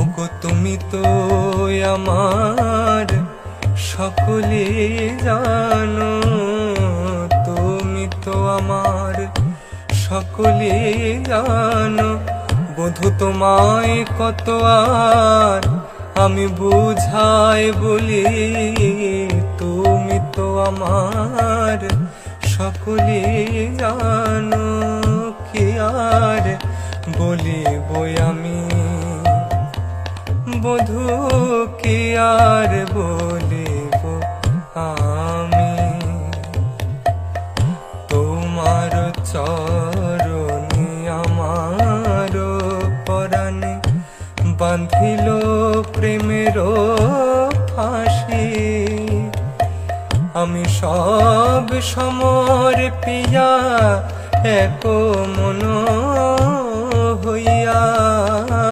ওগো তুমি তো আমার সকলে জানো, তুমি তো আমার সকলে জানো। বধু তোমায় কত আর আমি বুঝাই বলি, তুমি তো আমার সকলে জানো। কি আর বলিব আমি বধু, কি আর বলিব আমি। তোমার চরণে আমার পরাণে বাঁধিল প্রেমের ফাঁসি। আমি সব সমর পিয়া এক মন হইয়া